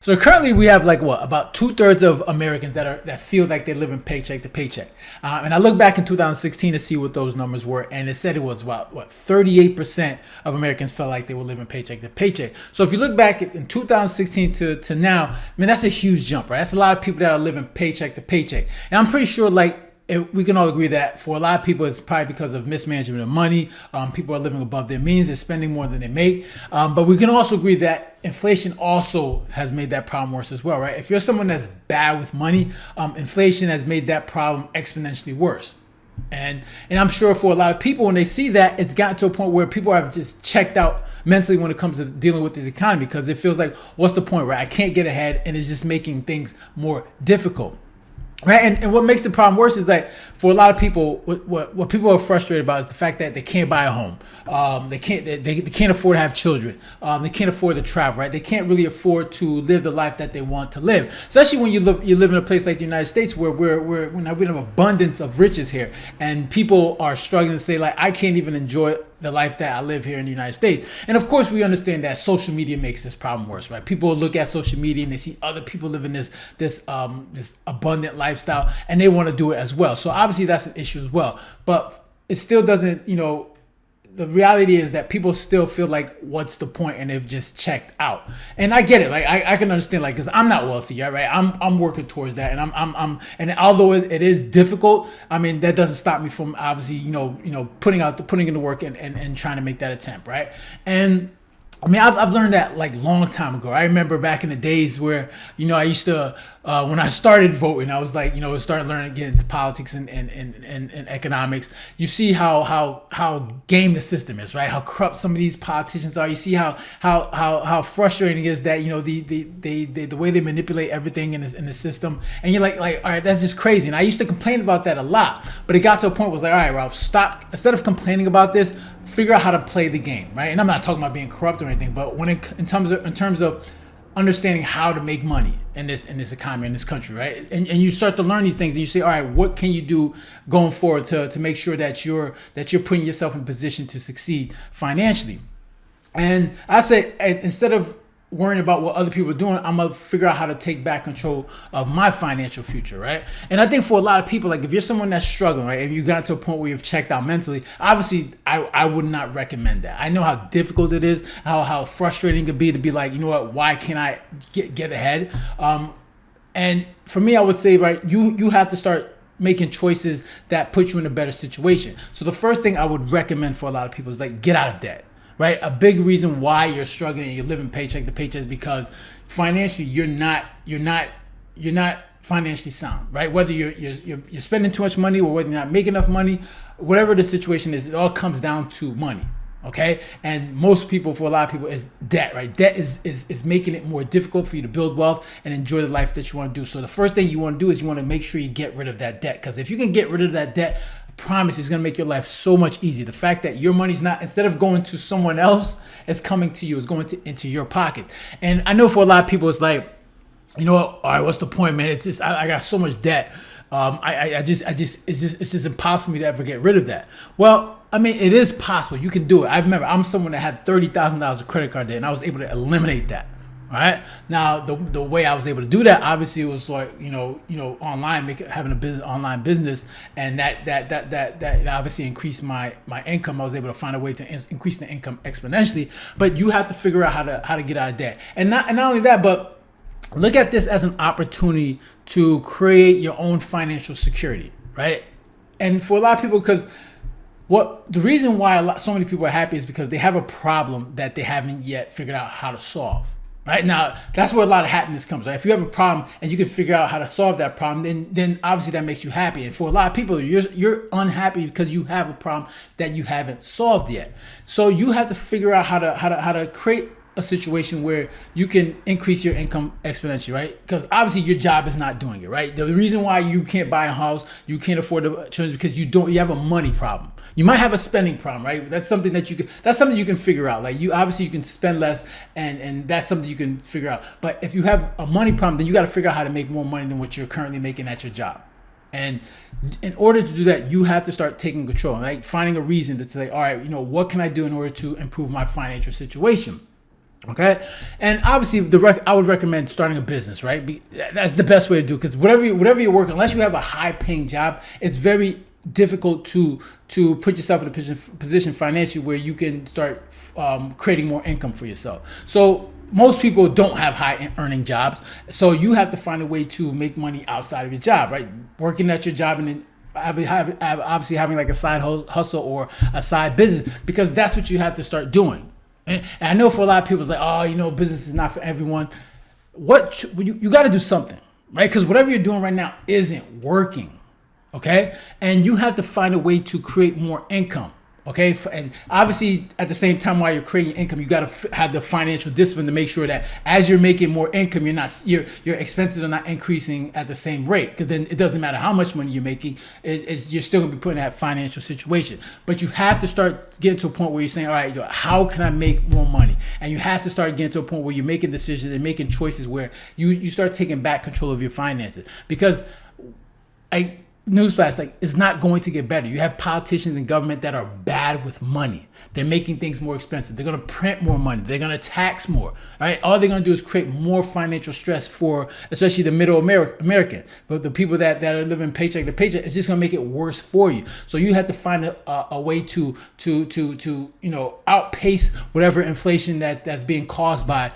So currently we have like what about 2/3 of Americans that feel like they're living paycheck to paycheck. And I look back in 2016 to see what those numbers were, and it said it was about what 38% of Americans felt like they were living paycheck to paycheck. So if you look back in 2016 to now, I mean that's a huge jump, right? That's a lot of people that are living paycheck to paycheck, and I'm pretty sure we can all agree that for a lot of people, it's probably because of mismanagement of money. People are living above their means. They're spending more than they make. But we can also agree that inflation also has made that problem worse as well, right? If you're someone that's bad with money, inflation has made that problem exponentially worse. And I'm sure for a lot of people, when they see that, it's gotten to a point where people have just checked out mentally when it comes to dealing with this economy, because it feels like, what's the point, right? I can't get ahead, and it's just making things more difficult. Right, and what makes the problem worse is that for a lot of people, what people are frustrated about is the fact that they can't buy a home, they can't afford to have children, they can't afford to travel, right? They can't really afford to live the life that they want to live, especially when you live in a place like the United States where we have abundance of riches here, and people are struggling to say like, I can't even enjoy the life that I live here in the United States. And of course, we understand that social media makes this problem worse, right? People look at social media and they see other people living this abundant lifestyle, and they want to do it as well. So obviously, that's an issue as well. But it still doesn't, the reality is that people still feel like, what's the point? And they've just checked out. And I get it. Like I can understand, like, because I'm not wealthy, right? I'm working towards that, and and although it is difficult, I mean, that doesn't stop me from obviously, putting in the work and trying to make that attempt, right? And I mean, I've learned that like long time ago. I remember back in the days where, I used to, when I started voting, I was like, started learning, getting into politics and economics. You see how game the system is, right? How corrupt some of these politicians are. You see how frustrating it is that, the way they manipulate everything in the system. And you're like, all right, that's just crazy. And I used to complain about that a lot, but it got to a point where it was like, all right, Ralph, stop. Instead of complaining about this, figure out how to play the game, right? And I'm not talking about being corrupt or anything, but when in terms of understanding how to make money in this economy, in this country, right? And you start to learn these things, and you say, all right, what can you do going forward to make sure that you're putting yourself in position to succeed financially? And I say, instead of worrying about what other people are doing, I'm gonna figure out how to take back control of my financial future, right? And I think for a lot of people, like if you're someone that's struggling, right, if you got to a point where you've checked out mentally, obviously I would not recommend that. I know how difficult it is, how frustrating it could be to be like, you know what, why can't I get ahead? And for me, I would say, right, you have to start making choices that put you in a better situation. So the first thing I would recommend for a lot of people is like, get out of debt. Right, a big reason why you're struggling and you're living paycheck to paycheck is because financially you're not financially sound, right? Whether you're spending too much money or whether you're not making enough money, whatever the situation is, it all comes down to money. Okay, and most people, for a lot of people, is debt, right? Debt is making it more difficult for you to build wealth and enjoy the life that you want to do. So the first thing you want to do is you want to make sure you get rid of that debt, because if you can get rid of that debt, promise it's going to make your life so much easier. The fact that your money's not, instead of going to someone else, it's coming to you, it's going into your pocket. And I know for a lot of people, it's like, you know what, all right, what's the point, man? It's just, I got so much debt. It's just impossible for me to ever get rid of that. Well, I mean, it is possible. You can do it. I remember I'm someone that had $30,000 of credit card debt, and I was able to eliminate that. All right. Now, the way I was able to do that, obviously, was like online, having a online business, and that obviously increased my income. I was able to find a way to increase the income exponentially. But you have to figure out how to get out of debt, and not only that, but look at this as an opportunity to create your own financial security, right? And for a lot of people, because the reason why so many people are happy is because they have a problem that they haven't yet figured out how to solve. Right now, that's where a lot of happiness comes. Right? If you have a problem and you can figure out how to solve that problem, then obviously that makes you happy. And for a lot of people, you're unhappy because you have a problem that you haven't solved yet. So you have to figure out how to create a situation where you can increase your income exponentially, right? Because obviously your job is not doing it, right? The reason why you can't buy a house, you can't afford the insurance, because you have a money problem. You might have a spending problem, right? That's something you can figure out. Like you can spend less, and that's something you can figure out. But if you have a money problem, then you got to figure out how to make more money than what you're currently making at your job. And in order to do that, you have to start taking control, right? Finding a reason to say, all right, what can I do in order to improve my financial situation? Okay, and obviously I would recommend starting a business, right? That's the best way to do, because whatever you're working, unless you have a high paying job, it's very difficult to put yourself in a position financially where you can start creating more income for yourself. So most people don't have high earning jobs, so you have to find a way to make money outside of your job, right? Working at your job and then obviously having like a side hustle or a side business, because that's what you have to start doing. And I know for a lot of people, it's like, oh, business is not for everyone. You got to do something, right? Because whatever you're doing right now isn't working, okay? And you have to find a way to create more income, okay? And obviously, at the same time, while you're creating income, you got to have the financial discipline to make sure that as you're making more income, your expenses are not increasing at the same rate. Because then it doesn't matter how much money you're making, you're still gonna be put in that financial situation. But you have to start getting to a point where you're saying, all right, how can I make more money? And you have to start getting to a point where you're making decisions and making choices where you start taking back control of your finances. Because newsflash, like, it's not going to get better. You have politicians in government that are bad with money. They're making things more expensive. They're going to print more money. They're going to tax more, right? All they're going to do is create more financial stress for, especially the middle American, but the people that are living paycheck to paycheck. It's just going to make it worse for you. So you have to find a way to outpace whatever inflation that's being caused by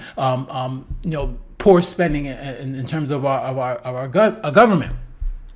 poor spending in terms of our government.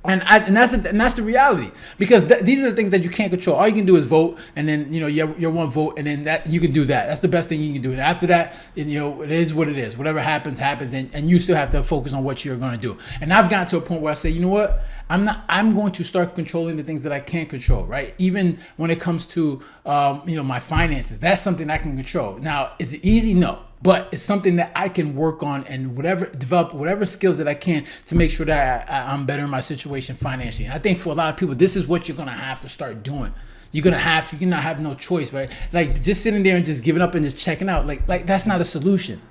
And that's the reality, because these are the things that you can't control. All you can do is vote, and then your one vote, and then that you can do that. That's the best thing you can do. And after that, it is what it is. Whatever happens, and you still have to focus on what you're going to do. And I've gotten to a point where I say, you know what, I'm going to start controlling the things that I can't control, right? Even when it comes to my finances, that's something I can control. Now, is it easy? No. But it's something that I can work on and develop whatever skills that I can to make sure that I'm better in my situation financially. And I think for a lot of people, this is what you're gonna have to start doing. You're gonna have to. You cannot have no choice, right? Like, just sitting there and just giving up and just checking out. Like that's not a solution.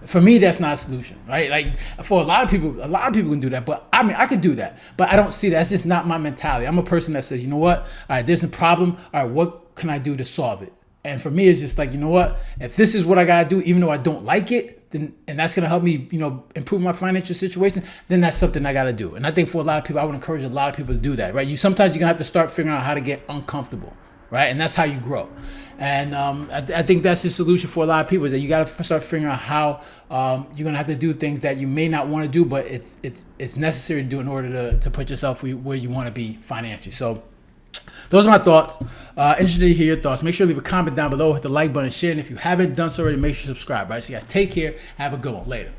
For me, that's not a solution, right? Like, for a lot of people can do that. But I mean, I could do that, but I don't see that. That's just not my mentality. I'm a person that says, you know what? All right, there's a problem. All right, what can I do to solve it? And for me, it's just like, you know what? If this is what I gotta do, even though I don't like it, then and that's gonna help me, improve my financial situation, then that's something I gotta do. And I think for a lot of people, I would encourage a lot of people to do that, right? Sometimes you're gonna have to start figuring out how to get uncomfortable, right? And that's how you grow. And I think that's the solution for a lot of people, is that you gotta start figuring out how you're gonna have to do things that you may not want to do, but it's necessary to do in order to put yourself where you want to be financially. So those are my thoughts. Interested to hear your thoughts. Make sure to leave a comment down below, hit the like button, share, and if you haven't done so already, make sure you subscribe. Right? So you guys take care. Have a good one. Later.